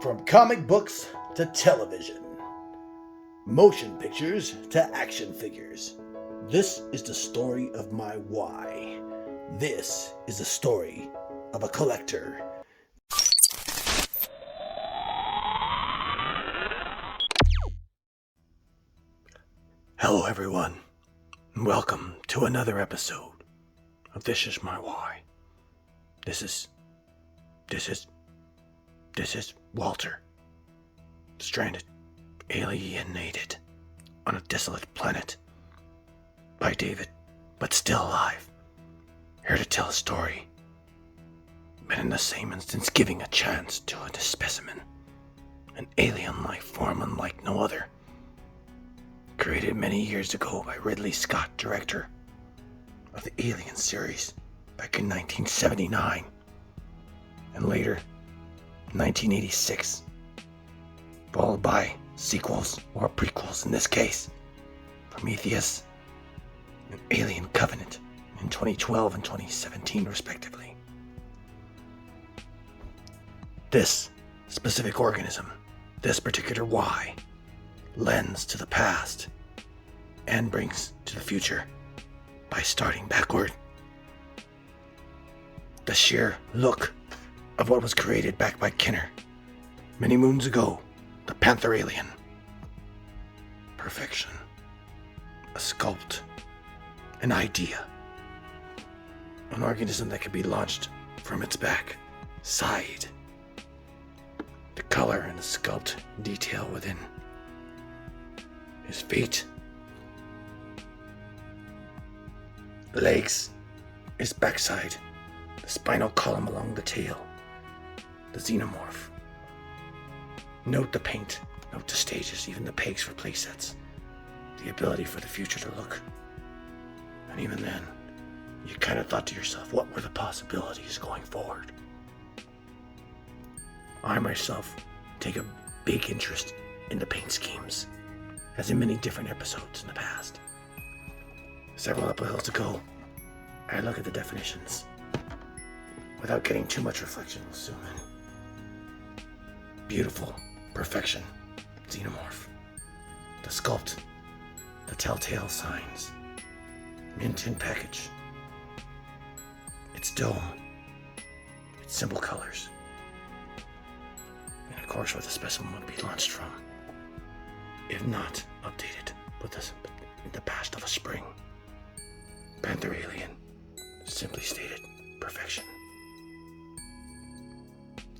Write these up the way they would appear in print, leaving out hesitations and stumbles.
From comic books to television, motion pictures to action figures, this is the story of my why. This is the story of a collector. Hello everyone, and welcome to another episode of This Is My Why. This is Walter, stranded, alienated on a desolate planet by David, but still alive, here to tell a story, but in the same instance giving a chance to a specimen, an alien life form unlike no other, created many years ago by Ridley Scott, director of the Alien series back in 1979, and later 1986, followed by sequels or prequels in this case, Prometheus and Alien Covenant in 2012 and 2017 respectively. This specific organism, this particular why, lends to the past and brings to the future by starting backward. The sheer look of what was created back by Kenner many moons ago, the Panther alien. Perfection, a sculpt, an idea, an organism that could be launched from its back, side. The color and the sculpt detail within his feet, legs, his backside, the spinal column along the tail, the xenomorph. Note the paint, note the stages, even the pegs for playsets, the ability for the future to look. And even then, you kind of thought to yourself, what were the possibilities going forward? I myself take a big interest in the paint schemes, as in many different episodes in the past. Several episodes ago, I look at the definitions without getting too much reflection. We'll zoom in. Beautiful, perfection, xenomorph, the sculpt, the telltale signs, mint in package, its dome, its simple colors, and of course where the specimen would be launched from, if not updated with this in the past of a spring. Panther alien, simply stated, perfection.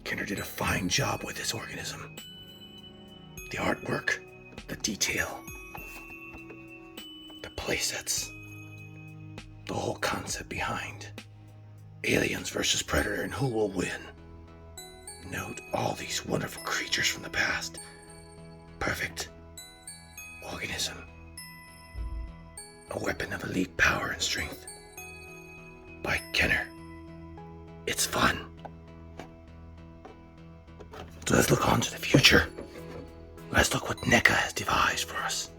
Kenner did a fine job with this organism. The artwork, the detail, the playsets, the whole concept behind aliens versus predator and who will win. Note all these wonderful creatures from the past. Perfect organism. A weapon of elite power and strength. By Kenner. It's fun. So let's look on to the future. Let's look what NECA has devised for us.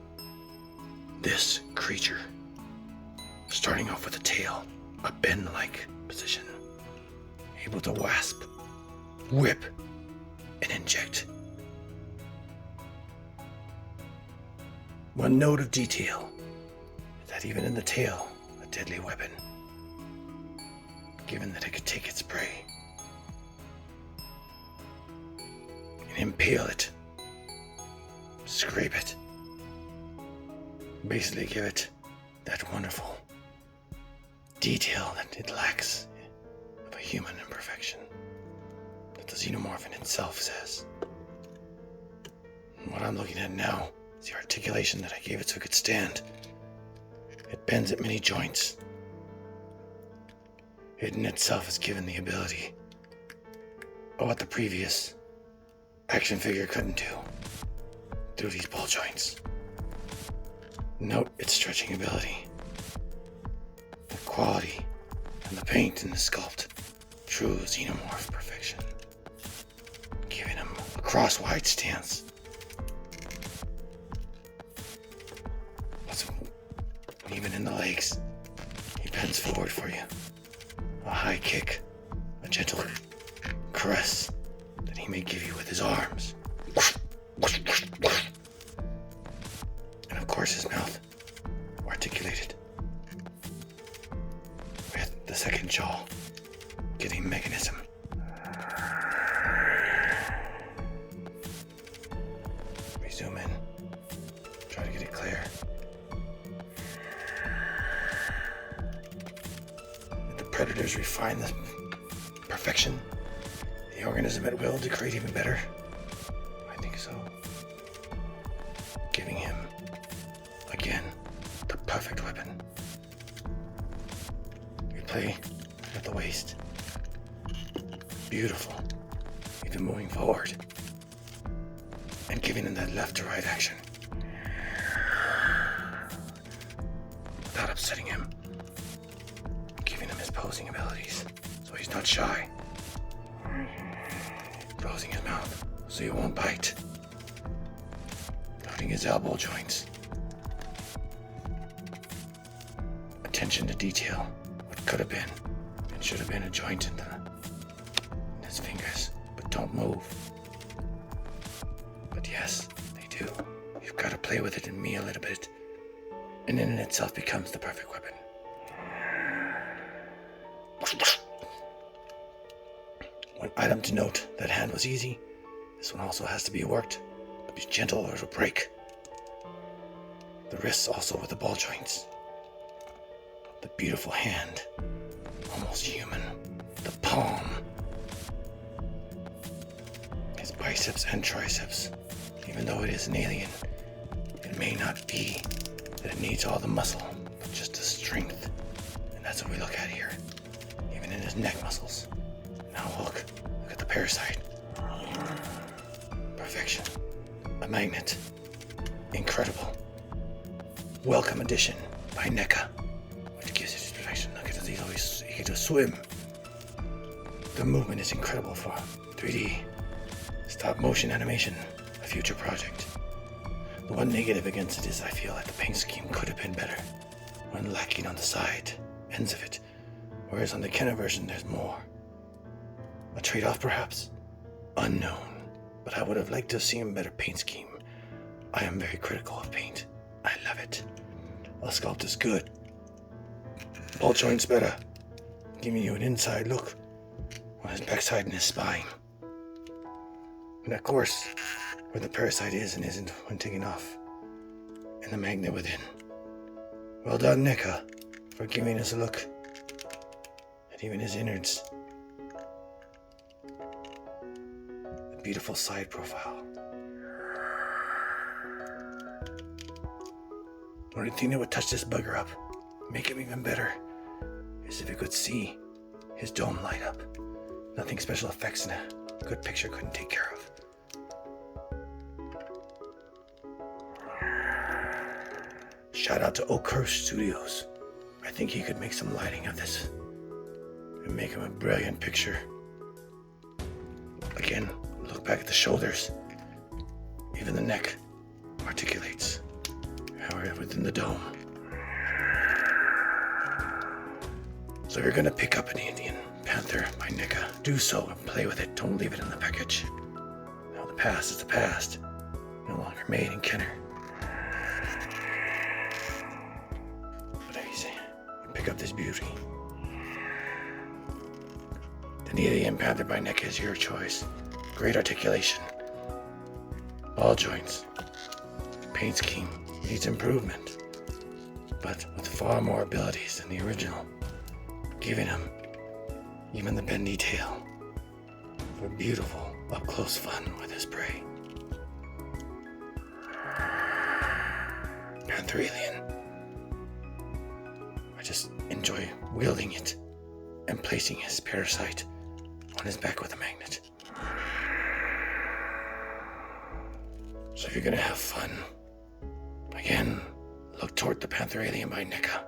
This creature, starting off with a tail, a bend-like position, able to wasp, whip, and inject. One note of detail is that even in the tail, a deadly weapon, given that it could take its prey and impale it, scrape it, basically give it that wonderful detail that it lacks of a human imperfection that the xenomorph in itself says. And what I'm looking at now is the articulation that I gave it so it could stand. It bends at many joints. It in itself is given the ability of what the previous action figure couldn't do through these ball joints. Note its stretching ability, the quality, and the paint and the sculpt. True xenomorph perfection. Giving him a cross-wide stance. Even in the legs, he bends forward for you. A high kick, a gentle caress, that he may give you with his arms. And of course his mouth, articulated, with the second jaw getting mechanism. We zoom in, try to get it clear. Did the predators refine the perfection? The organism at will to create even better? I think so. Giving him, again, the perfect weapon. We play at the waist. Beautiful. Even moving forward. And giving him that left to right action. Without upsetting him. Giving him his posing abilities. So he's not shy. Closing his mouth so he won't bite. Loading his elbow joints. Attention to detail. What could have been and should have been a joint in his fingers, but don't move. But yes, they do. You've got to play with it and me a little bit, and in itself becomes the perfect weapon. One item to note, that hand was easy. This one also has to be worked, but be gentle or it'll break. The wrists also with the ball joints. The beautiful hand, almost human. The palm. His biceps and triceps. Even though it is an alien, it may not be that it needs all the muscle, but just the strength. And that's what we look at here. Even in his neck muscles. Now look at the parasite. Perfection. A magnet. Incredible. Welcome addition by NECA. Which gives it its perfection. Look at this, he can just swim. The movement is incredible for 3D. Stop motion animation, a future project. The one negative against it is I feel like the paint scheme could have been better. One lacking on the side, ends of it. Whereas on the Kenner version there's more. A trade-off perhaps? Unknown. But I would have liked to have seen a better paint scheme. I am very critical of paint. I love it. A Sculpt is good. Ball joints better. Giving you an inside look on his backside and his spine. And of course, where the parasite is and isn't when taking off. And the magnet within. Well done, NECA, for giving us a look at even his innards. The beautiful side profile. The only thing that would touch this bugger up, make him even better, is if you could see his dome light up. Nothing special effects in a good picture couldn't take care of. Shout out to Oakhurst Studios. I think he could make some lighting of this and make him a brilliant picture. Again, look back at the shoulders. Even the neck articulates. However, within the dome. So if you're gonna pick up an Indian Panther by NECA, do so and play with it. Don't leave it in the package. Now the past is the past. No longer made in Kenner. Whatever you say, pick up this beauty. The Indian Panther by NECA is your choice. Great articulation. Ball joints. Paint scheme needs improvement, but with far more abilities than the original, giving him even the bendy tail for beautiful up-close fun with his prey. Panther alien. I just enjoy wielding it and placing his parasite on his back with a magnet. So if you're gonna have fun, again, look toward the Panther alien by NECA.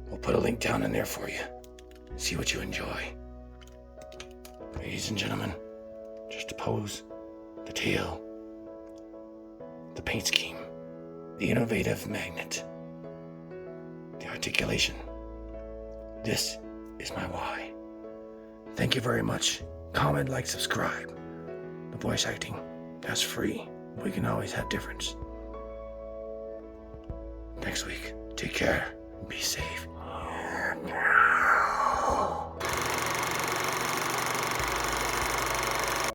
We'll put a link down in there for you. See what you enjoy. Ladies and gentlemen, just to pose, the tail, the paint scheme, the innovative magnet, the articulation. This is my why. Thank you very much. comment, like, subscribe. The voice acting, that's free. We can always have difference. Next week, take care. Be safe.